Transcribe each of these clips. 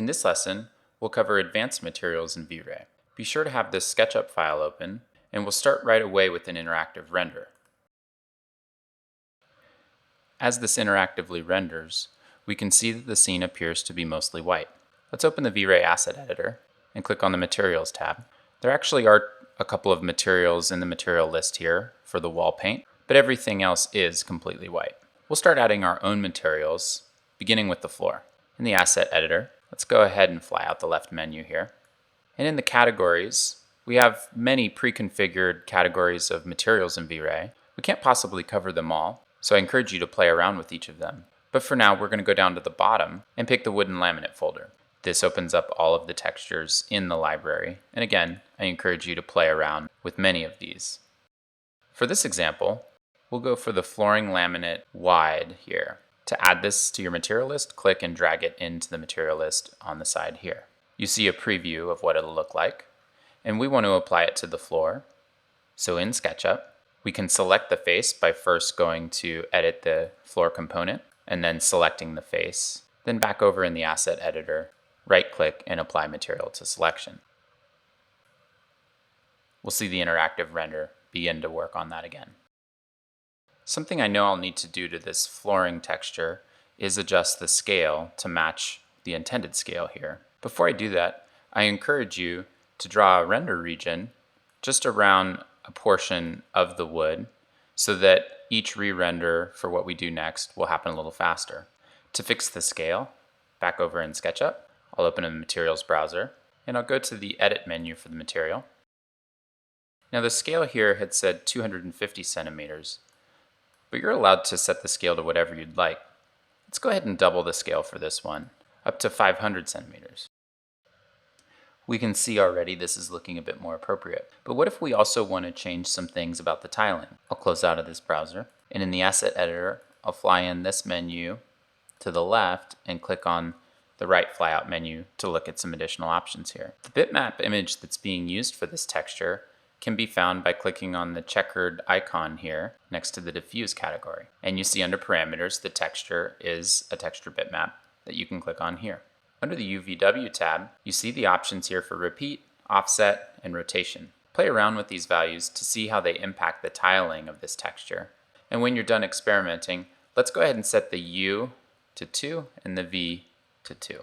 In this lesson, we'll cover advanced materials in V-Ray. Be sure to have this SketchUp file open, and we'll start right away with an interactive render. As this interactively renders, we can see that the scene appears to be mostly white. Let's open the V-Ray Asset Editor and click on the Materials tab. There actually are a couple of materials in the material list here for the wall paint, but everything else is completely white. We'll start adding our own materials, beginning with the floor. In the Asset Editor, let's go ahead and fly out the left menu here. And in the categories, we have many pre-configured categories of materials in V-Ray. We can't possibly cover them all, so I encourage you to play around with each of them. But for now, we're going to go down to the bottom and pick the wooden laminate folder. This opens up all of the textures in the library. And again, I encourage you to play around with many of these. For this example, we'll go for the flooring laminate wide here. To add this to your material list, click and drag it into the material list on the side here. You see a preview of what it'll look like, and we want to apply it to the floor. So in SketchUp, we can select the face by first going to edit the floor component and then selecting the face. Then back over in the Asset Editor, right-click and apply material to selection. We'll see the interactive render begin to work on that again. Something I know I'll need to do to this flooring texture is adjust the scale to match the intended scale here. Before I do that, I encourage you to draw a render region just around a portion of the wood so that each re-render for what we do next will happen a little faster. To fix the scale, back over in SketchUp, I'll open a Materials browser and I'll go to the Edit menu for the material. Now the scale here had said 250 centimeters. But you're allowed to set the scale to whatever you'd like. Let's go ahead and double the scale for this one, up to 500 centimeters. We can see already this is looking a bit more appropriate. But what if we also want to change some things about the tiling? I'll close out of this browser, and in the Asset Editor, I'll fly in this menu to the left and click on the right flyout menu to look at some additional options here. The bitmap image that's being used for this texture can be found by clicking on the checkered icon here next to the diffuse category. And you see under parameters, the texture is a texture bitmap that you can click on here. Under the UVW tab, you see the options here for repeat, offset, and rotation. Play around with these values to see how they impact the tiling of this texture. And when you're done experimenting, let's go ahead and set the U to 2 and the V to 2.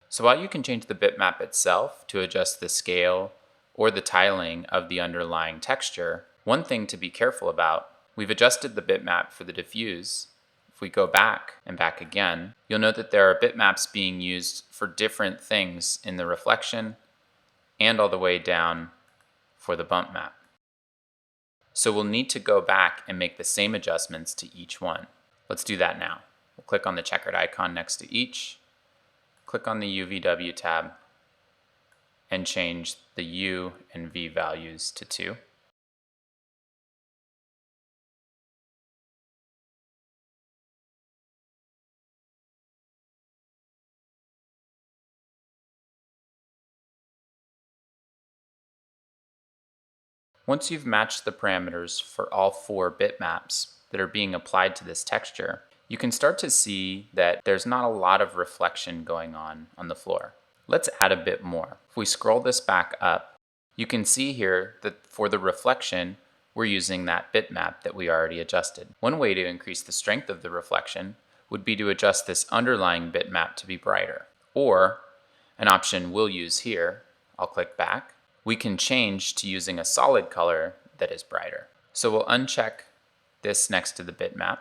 So while you can change the bitmap itself to adjust the scale or the tiling of the underlying texture, one thing to be careful about, we've adjusted the bitmap for the diffuse. If we go back and back again, you'll note that there are bitmaps being used for different things in the reflection and all the way down for the bump map. So we'll need to go back and make the same adjustments to each one. Let's do that now. We'll click on the checkered icon next to each, click on the UVW tab, and change the U and V values to 2. Once you've matched the parameters for all 4 bitmaps that are being applied to this texture, you can start to see that there's not a lot of reflection going on the floor. Let's add a bit more. If we scroll this back up, you can see here that for the reflection, we're using that bitmap that we already adjusted. One way to increase the strength of the reflection would be to adjust this underlying bitmap to be brighter. Or, an option we'll use here, I'll click back, we can change to using a solid color that is brighter. So we'll uncheck this next to the bitmap,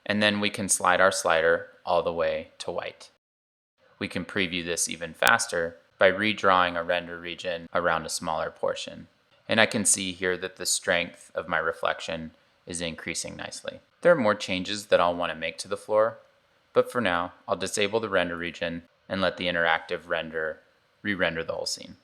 and then we can slide our slider all the way to white. We can preview this even faster by redrawing a render region around a smaller portion. And I can see here that the strength of my reflection is increasing nicely. There are more changes that I'll want to make to the floor, but for now, I'll disable the render region and let the interactive render re-render the whole scene.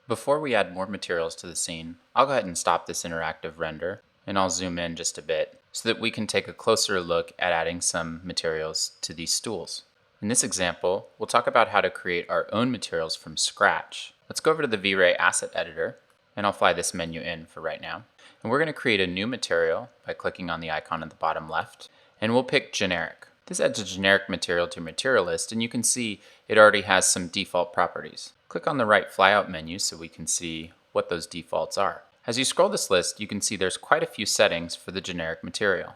Before we add more materials to the scene, I'll go ahead and stop this interactive render, and I'll zoom in just a bit so that we can take a closer look at adding some materials to these stools. In this example, we'll talk about how to create our own materials from scratch. Let's go over to the V-Ray Asset Editor and I'll fly this menu in for right now. And we're going to create a new material by clicking on the icon at the bottom left, and we'll pick generic. This adds a generic material to your material list, and you can see it already has some default properties. Click on the right flyout menu so we can see what those defaults are. As you scroll this list, you can see there's quite a few settings for the generic material.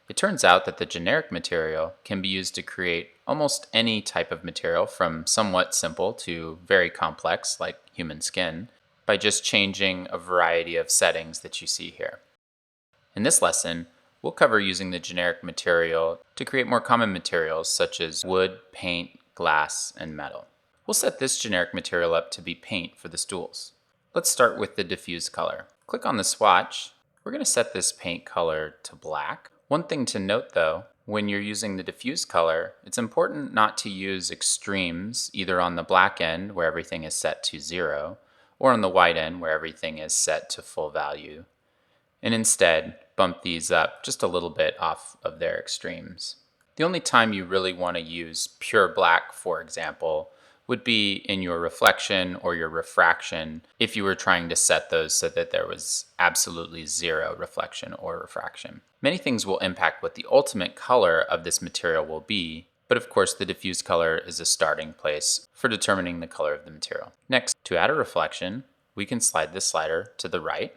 It turns out that the generic material can be used to create almost any type of material, from somewhat simple to very complex like human skin, by just changing a variety of settings that you see here. In this lesson, we'll cover using the generic material to create more common materials such as wood, paint, glass, and metal. We'll set this generic material up to be paint for the stools. Let's start with the diffuse color. Click on the swatch. We're going to set this paint color to black. One thing to note though, when you're using the diffuse color, it's important not to use extremes either on the black end where everything is set to 0, or on the white end where everything is set to full value, and instead bump these up just a little bit off of their extremes. The only time you really want to use pure black, for example, would be in your reflection or your refraction if you were trying to set those so that there was absolutely 0 reflection or refraction. Many things will impact what the ultimate color of this material will be, but of course the diffuse color is a starting place for determining the color of the material. Next, to add a reflection, we can slide this slider to the right.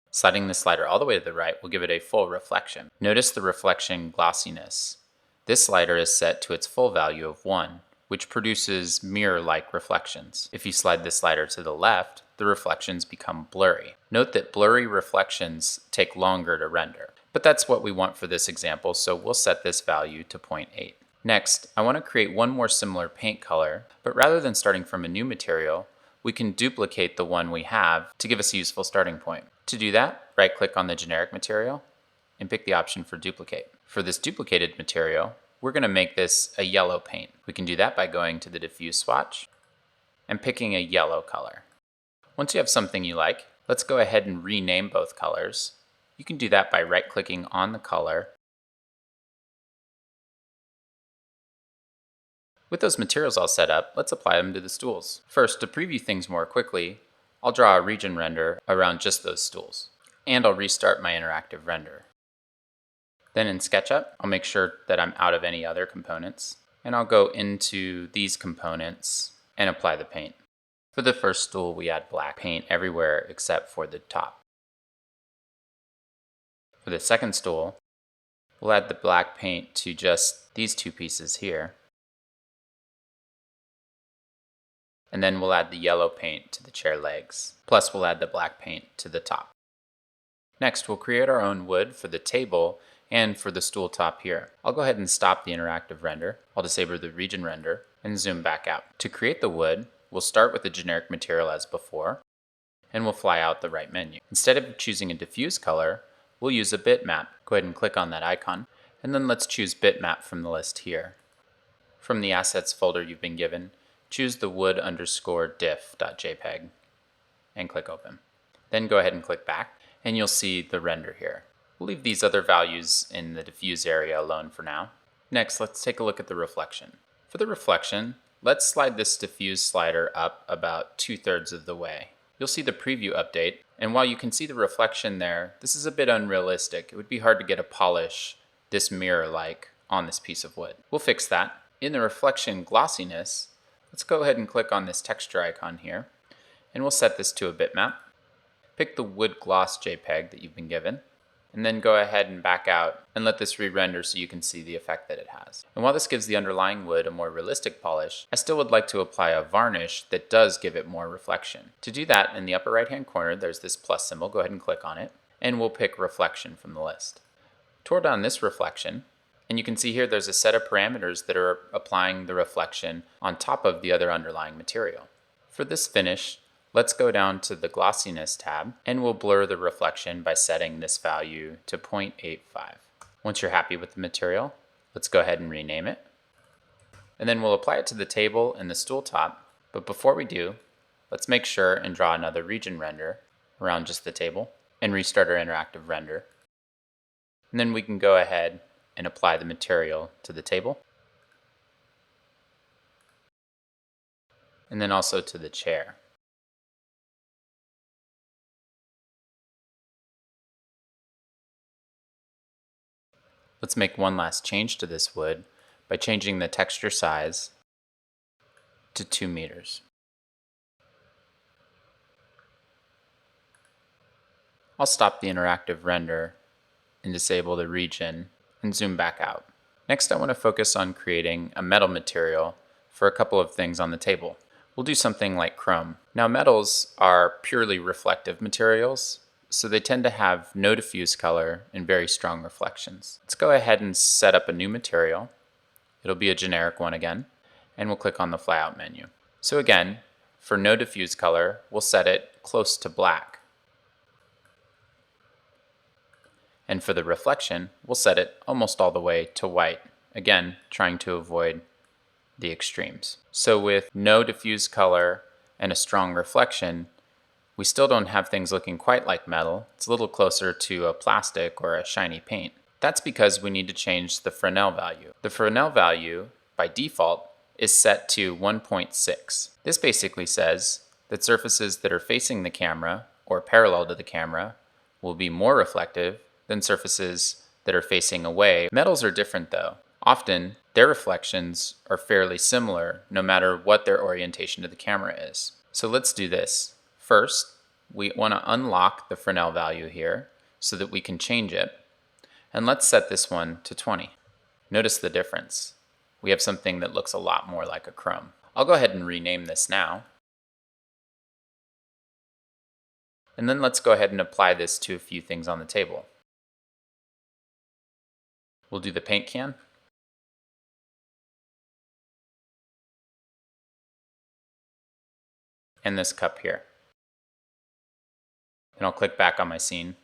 Sliding the slider all the way to the right will give it a full reflection. Notice the reflection glossiness. This slider is set to its full value of 1, which produces mirror-like reflections. If you slide the slider to the left, the reflections become blurry. Note that blurry reflections take longer to render, but that's what we want for this example, so we'll set this value to 0.8. Next, I want to create one more similar paint color, but rather than starting from a new material, we can duplicate the one we have to give us a useful starting point. To do that, right-click on the generic material and pick the option for duplicate. For this duplicated material, we're going to make this a yellow paint. We can do that by going to the diffuse swatch and picking a yellow color. Once you have something you like, let's go ahead and rename both colors. You can do that by right-clicking on the color. With those materials all set up, let's apply them to the stools. First, to preview things more quickly, I'll draw a region render around just those stools, and I'll restart my interactive render. Then in SketchUp, I'll make sure that I'm out of any other components, and I'll go into these components and apply the paint. For the first stool, we add black paint everywhere except for the top. For the second stool, we'll add the black paint to just these two pieces here. And then we'll add the yellow paint to the chair legs. Plus we'll add the black paint to the top. Next, we'll create our own wood for the table and for the stool top here. I'll go ahead and stop the interactive render. I'll disable the region render and zoom back out. To create the wood, we'll start with the generic material as before, and we'll fly out the right menu. Instead of choosing a diffuse color, we'll use a bitmap. Go ahead and click on that icon, and then let's choose bitmap from the list here. From the assets folder you've been given, choose the wood_diff.jpg and click open. Then go ahead and click back, and you'll see the render here. We'll leave these other values in the diffuse area alone for now. Next, let's take a look at the reflection. For the reflection, let's slide this diffuse slider up about 2/3 of the way. You'll see the preview update, and while you can see the reflection there, this is a bit unrealistic. It would be hard to get a polish this mirror-like on this piece of wood. We'll fix that. In the reflection glossiness, let's go ahead and click on this texture icon here, and we'll set this to a bitmap. Pick the wood gloss JPEG that you've been given, and then go ahead and back out and let this re-render so you can see the effect that it has. And while this gives the underlying wood a more realistic polish, I still would like to apply a varnish that does give it more reflection. To do that, in the upper right hand corner there's this plus symbol. Go ahead and click on it, and we'll pick reflection from the list. Tore down this reflection, and you can see here there's a set of parameters that are applying the reflection on top of the other underlying material. For this finish, let's go down to the glossiness tab, and we'll blur the reflection by setting this value to 0.85. Once you're happy with the material, let's go ahead and rename it. And then we'll apply it to the table and the stool top. But before we do, let's make sure and draw another region render around just the table and restart our interactive render. And then we can go ahead and apply the material to the table, and then also to the chair. Let's make one last change to this wood by changing the texture size to 2 meters. I'll stop the interactive render and disable the region and zoom back out. Next, I want to focus on creating a metal material for a couple of things on the table. We'll do something like chrome. Now, metals are purely reflective materials, so they tend to have no diffuse color and very strong reflections. Let's go ahead and set up a new material. It'll be a generic one again, and we'll click on the flyout menu. So again, for no diffuse color, we'll set it close to black. And for the reflection, we'll set it almost all the way to white, again, trying to avoid the extremes. So with no diffuse color and a strong reflection, we still don't have things looking quite like metal. It's a little closer to a plastic or a shiny paint. That's because we need to change the Fresnel value. The Fresnel value, by default, is set to 1.6. This basically says that surfaces that are facing the camera or parallel to the camera will be more reflective than surfaces that are facing away. Metals are different though. Often, their reflections are fairly similar no matter what their orientation to the camera is. So let's do this. First, we want to unlock the Fresnel value here so that we can change it. And let's set this one to 20. Notice the difference. We have something that looks a lot more like a chrome. I'll go ahead and rename this now. And then let's go ahead and apply this to a few things on the table. We'll do the paint can. And this cup here. And I'll click back on my scene.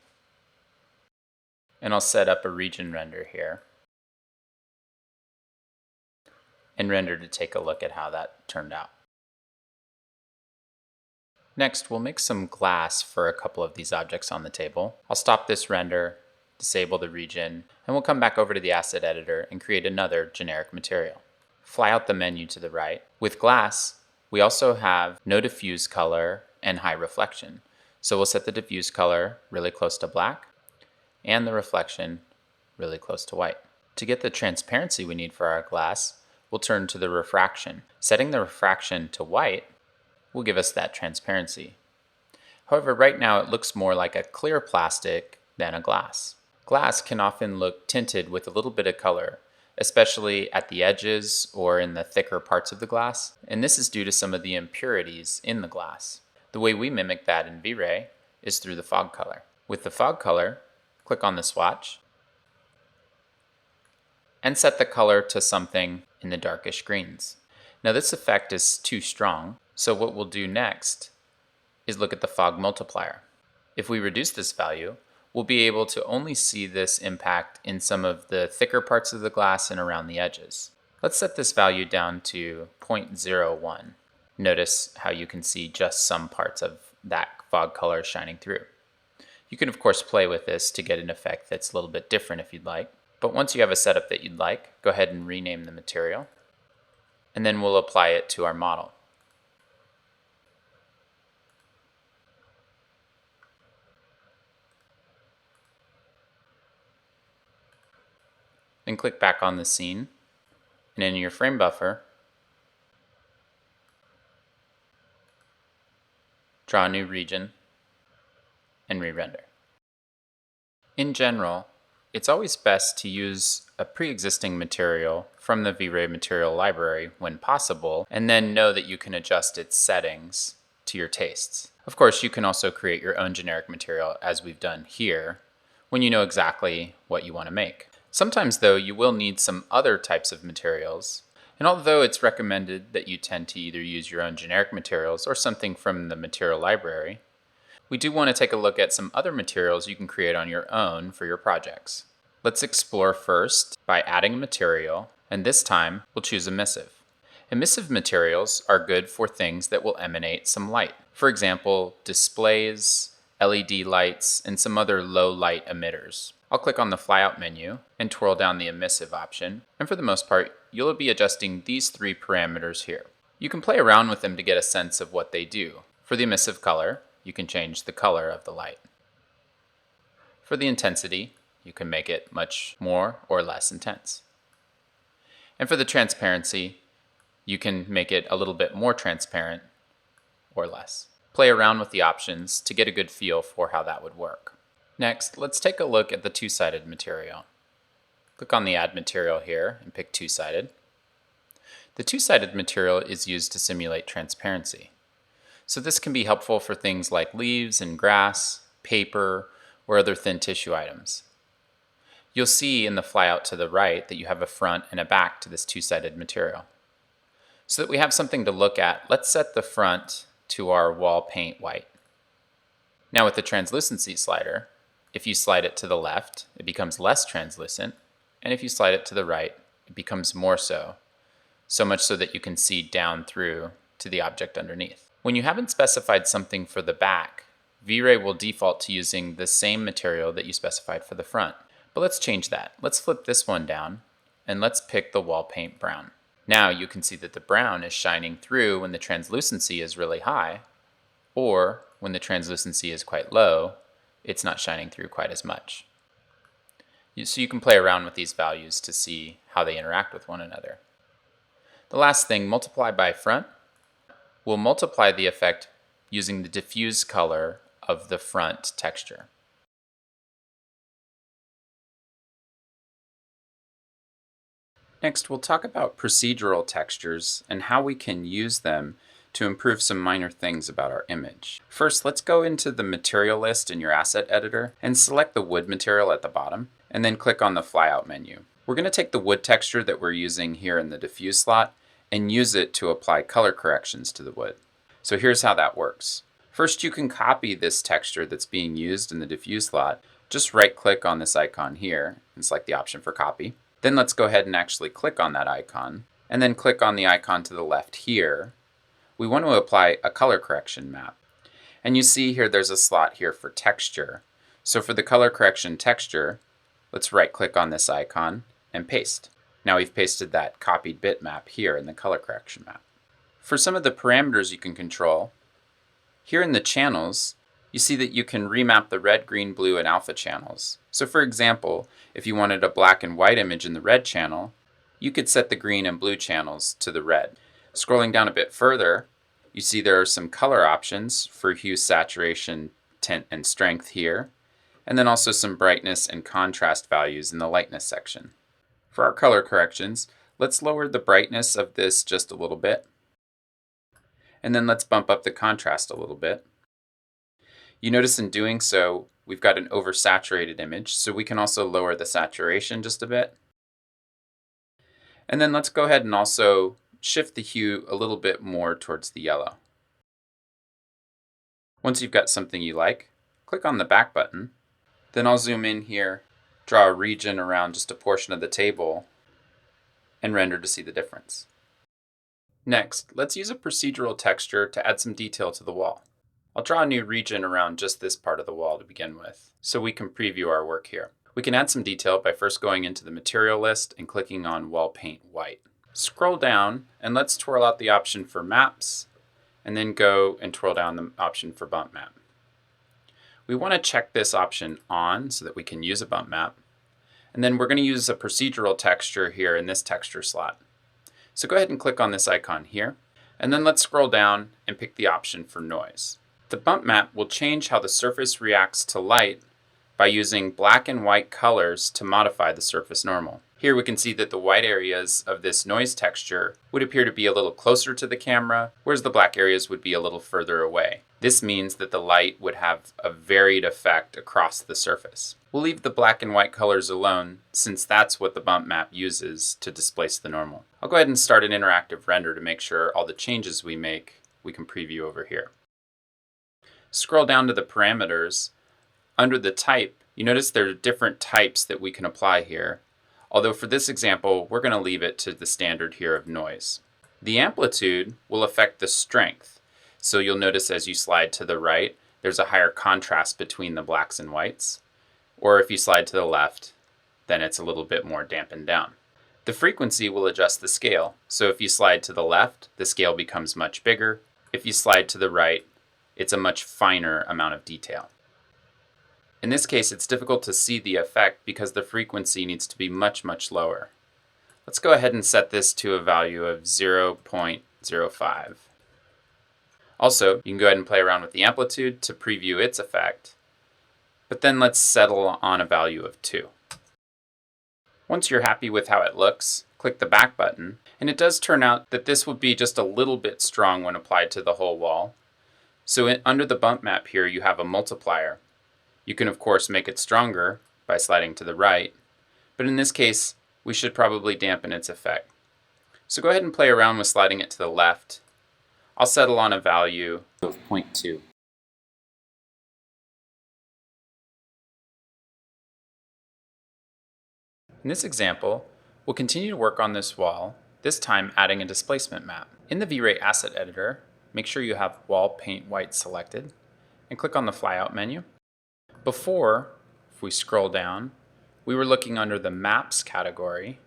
And I'll set up a region render here. And render to take a look at how that turned out. Next, we'll make some glass for a couple of these objects on the table. I'll stop this render, disable the region, and we'll come back over to the asset editor and create another generic material. Fly out the menu to the right. With glass, we also have no diffuse color and high reflection. So we'll set the diffuse color really close to black and the reflection really close to white. To get the transparency we need for our glass, we'll turn to the refraction. Setting the refraction to white will give us that transparency. However, right now it looks more like a clear plastic than a glass. Glass can often look tinted with a little bit of color, especially at the edges or in the thicker parts of the glass, and this is due to some of the impurities in the glass. The way we mimic that in V-Ray is through the fog color. With the fog color, click on the swatch and set the color to something in the darkish greens. Now this effect is too strong, so what we'll do next is look at the fog multiplier. If we reduce this value, we'll be able to only see this impact in some of the thicker parts of the glass and around the edges. Let's set this value down to 0.01. Notice how you can see just some parts of that fog color shining through. You can of course play with this to get an effect that's a little bit different if you'd like. But once you have a setup that you'd like, go ahead and rename the material, and then we'll apply it to our model. Then click back on the scene, and in your frame buffer, draw a new region and re-render. In general, it's always best to use a pre-existing material from the V-Ray material library when possible, and then know that you can adjust its settings to your tastes. Of course, you can also create your own generic material as we've done here when you know exactly what you want to make. Sometimes though, you will need some other types of materials, and although it's recommended that you tend to either use your own generic materials or something from the material library, we do want to take a look at some other materials you can create on your own for your projects. Let's explore first by adding a material, and this time we'll choose emissive. Emissive materials are good for things that will emanate some light. For example, displays, LED lights, and some other low light emitters. I'll click on the flyout menu and twirl down the emissive option, and for the most part, you'll be adjusting these three parameters here. You can play around with them to get a sense of what they do. For the emissive color, you can change the color of the light. For the intensity, You can make it much more or less intense. And for the transparency, you can make it a little bit more transparent or less. Play around with the options to get a good feel for how that would work. Next, let's take a look at the two-sided material. Click on the Add Material here and pick two-sided. The two-sided material is used to simulate transparency. So this can be helpful for things like leaves and grass, paper, or other thin tissue items. You'll see in the flyout to the right that you have a front and a back to this two-sided material. So that we have something to look at, let's set the front to our wall paint white. Now with the translucency slider, if you slide it to the left, it becomes less translucent, and if you slide it to the right, it becomes more so. So much so that you can see down through to the object underneath. When you haven't specified something for the back, V-Ray will default to using the same material that you specified for the front. But let's change that. Let's flip this one down, and let's pick the wall paint brown. Now you can see that the brown is shining through when the translucency is really high, or when the translucency is quite low, it's not shining through quite as much. So you can play around with these values to see how they interact with one another. The last thing, multiply by front. We'll multiply the effect using the diffuse color of the front texture. Next, we'll talk about procedural textures and how we can use them to improve some minor things about our image. First, let's go into the material list in your asset editor and select the wood material at the bottom, and then click on the flyout menu. We're going to take the wood texture that we're using here in the diffuse slot and use it to apply color corrections to the wood. So here's how that works. First, you can copy this texture that's being used in the diffuse slot. Just right-click on this icon here and select the option for copy. Then let's go ahead and actually click on that icon, and then click on the icon to the left here. We want to apply a color correction map. And you see here there's a slot here for texture. So for the color correction texture, let's right-click on this icon and paste. Now we've pasted that copied bitmap here in the color correction map. For some of the parameters you can control, here in the channels, you see that you can remap the red, green, blue, and alpha channels. So for example, if you wanted a black and white image in the red channel, you could set the green and blue channels to the red. Scrolling down a bit further, you see there are some color options for hue, saturation, tint, and strength here, and then also some brightness and contrast values in the lightness section. For our color corrections, let's lower the brightness of this just a little bit, and then let's bump up the contrast a little bit. You notice in doing so, we've got an oversaturated image, so we can also lower the saturation just a bit. And then let's go ahead and also shift the hue a little bit more towards the yellow. Once you've got something you like, click on the back button. Then I'll zoom in here, draw a region around just a portion of the table, and render to see the difference. Next, let's use a procedural texture to add some detail to the wall. I'll draw a new region around just this part of the wall to begin with, so we can preview our work here. We can add some detail by first going into the material list and clicking on Wall Paint White. Scroll down and let's twirl out the option for Maps, and then go and twirl down the option for Bump Map. We want to check this option on so that we can use a bump map. And then we're going to use a procedural texture here in this texture slot. So go ahead and click on this icon here, and then let's scroll down and pick the option for noise. The bump map will change how the surface reacts to light by using black and white colors to modify the surface normal. Here we can see that the white areas of this noise texture would appear to be a little closer to the camera, whereas the black areas would be a little further away. This means that the light would have a varied effect across the surface. We'll leave the black and white colors alone since that's what the bump map uses to displace the normal. I'll go ahead and start an interactive render to make sure all the changes we make we can preview over here. Scroll down to the parameters. Under the type, you notice there are different types that we can apply here. Although for this example, we're going to leave it to the standard here of noise. The amplitude will affect the strength. So you'll notice as you slide to the right, there's a higher contrast between the blacks and whites. Or if you slide to the left, then it's a little bit more dampened down. The frequency will adjust the scale. So if you slide to the left, the scale becomes much bigger. If you slide to the right, it's a much finer amount of detail. In this case, it's difficult to see the effect because the frequency needs to be much, much lower. Let's go ahead and set this to a value of 0.05. Also, you can go ahead and play around with the amplitude to preview its effect, but then let's settle on a value of 2. Once you're happy with how it looks, click the back button, and it does turn out that this would be just a little bit strong when applied to the whole wall. So under the bump map here, you have a multiplier. You can of course make it stronger by sliding to the right, but in this case, we should probably dampen its effect. So go ahead and play around with sliding it to the left. I'll settle on a value of 0.2. In this example, we'll continue to work on this wall, this time adding a displacement map. In the V-Ray Asset Editor, make sure you have Wall Paint White selected, and click on the Flyout menu. Before, if we scroll down, we were looking under the Maps category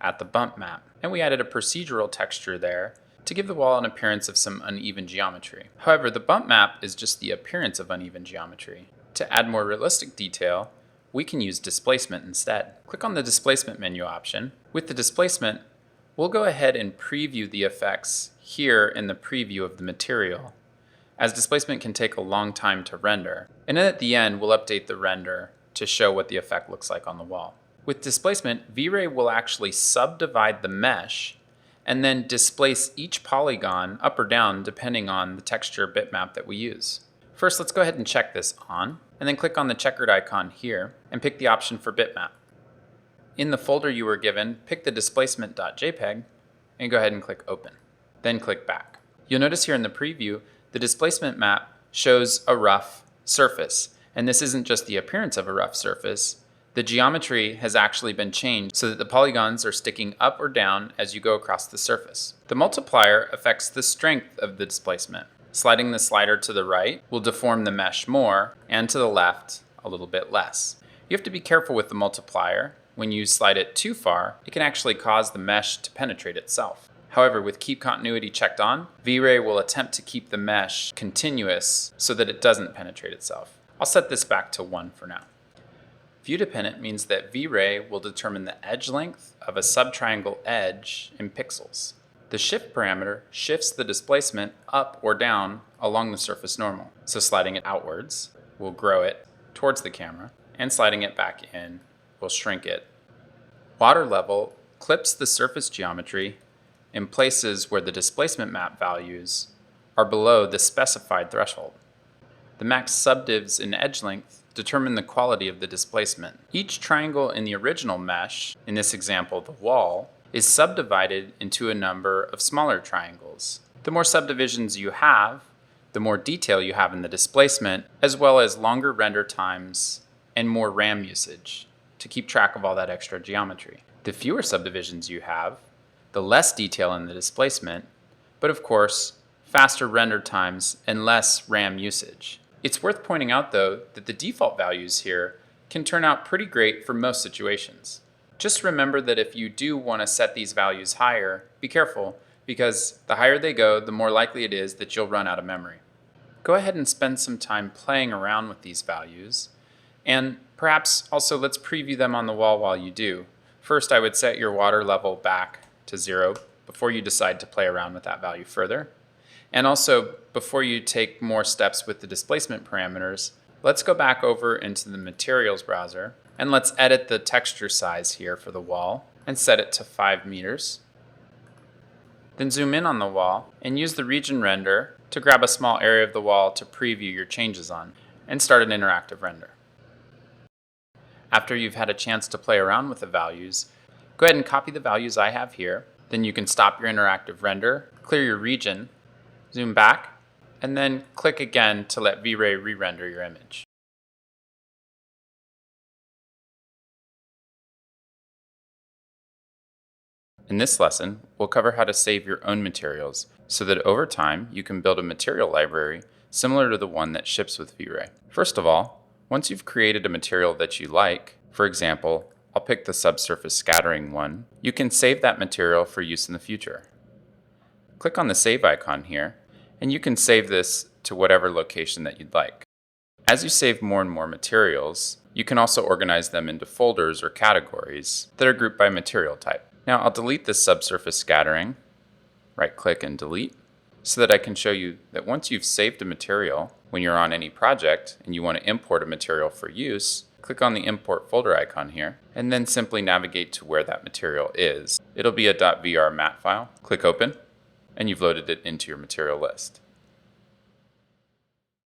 at the bump map, and we added a procedural texture there to give the wall an appearance of some uneven geometry. However, the bump map is just the appearance of uneven geometry. To add more realistic detail, we can use displacement instead. Click on the displacement menu option. With the displacement, we'll go ahead and preview the effects here in the preview of the material, as displacement can take a long time to render. And then at the end, we'll update the render to show what the effect looks like on the wall. With displacement, V-Ray will actually subdivide the mesh and then displace each polygon up or down depending on the texture bitmap that we use. First, let's go ahead and check this on, and then click on the checkered icon here and pick the option for bitmap. In the folder you were given, pick the displacement.jpg and go ahead and click open. Then click back. You'll notice here in the preview, the displacement map shows a rough surface. And this isn't just the appearance of a rough surface. The geometry has actually been changed so that the polygons are sticking up or down as you go across the surface. The multiplier affects the strength of the displacement. Sliding the slider to the right will deform the mesh more, and to the left a little bit less. You have to be careful with the multiplier. When you slide it too far, it can actually cause the mesh to penetrate itself. However, with Keep Continuity checked on, V-Ray will attempt to keep the mesh continuous so that it doesn't penetrate itself. I'll set this back to 1 for now. View dependent means that V-Ray will determine the edge length of a subtriangle edge in pixels. The shift parameter shifts the displacement up or down along the surface normal. So sliding it outwards will grow it towards the camera, and sliding it back in will shrink it. Water level clips the surface geometry in places where the displacement map values are below the specified threshold. The max subdivs in edge length determine the quality of the displacement. Each triangle in the original mesh, in this example the wall, is subdivided into a number of smaller triangles. The more subdivisions you have, the more detail you have in the displacement, as well as longer render times and more RAM usage to keep track of all that extra geometry. The fewer subdivisions you have, the less detail in the displacement, but of course, faster render times and less RAM usage. It's worth pointing out though that the default values here can turn out pretty great for most situations. Just remember that if you do want to set these values higher, be careful, because the higher they go, the more likely it is that you'll run out of memory. Go ahead and spend some time playing around with these values, and perhaps also let's preview them on the wall while you do. First, I would set your water level back to 0 before you decide to play around with that value further. And also, before you take more steps with the displacement parameters, let's go back over into the materials browser and let's edit the texture size here for the wall and set it to 5 meters. Then zoom in on the wall and use the region render to grab a small area of the wall to preview your changes on and start an interactive render. After you've had a chance to play around with the values, go ahead and copy the values I have here. Then you can stop your interactive render, clear your region, zoom back, and then click again to let V-Ray re-render your image. In this lesson, we'll cover how to save your own materials so that over time you can build a material library similar to the one that ships with V-Ray. First of all, once you've created a material that you like, for example, I'll pick the subsurface scattering one, you can save that material for use in the future. Click on the save icon here, and you can save this to whatever location that you'd like. As you save more and more materials, you can also organize them into folders or categories that are grouped by material type. Now I'll delete this subsurface scattering, right-click and delete, so that I can show you that once you've saved a material, when you're on any project and you want to import a material for use, click on the import folder icon here, and then simply navigate to where that material is. It'll be a .vr mat file. Click open, and you've loaded it into your material list.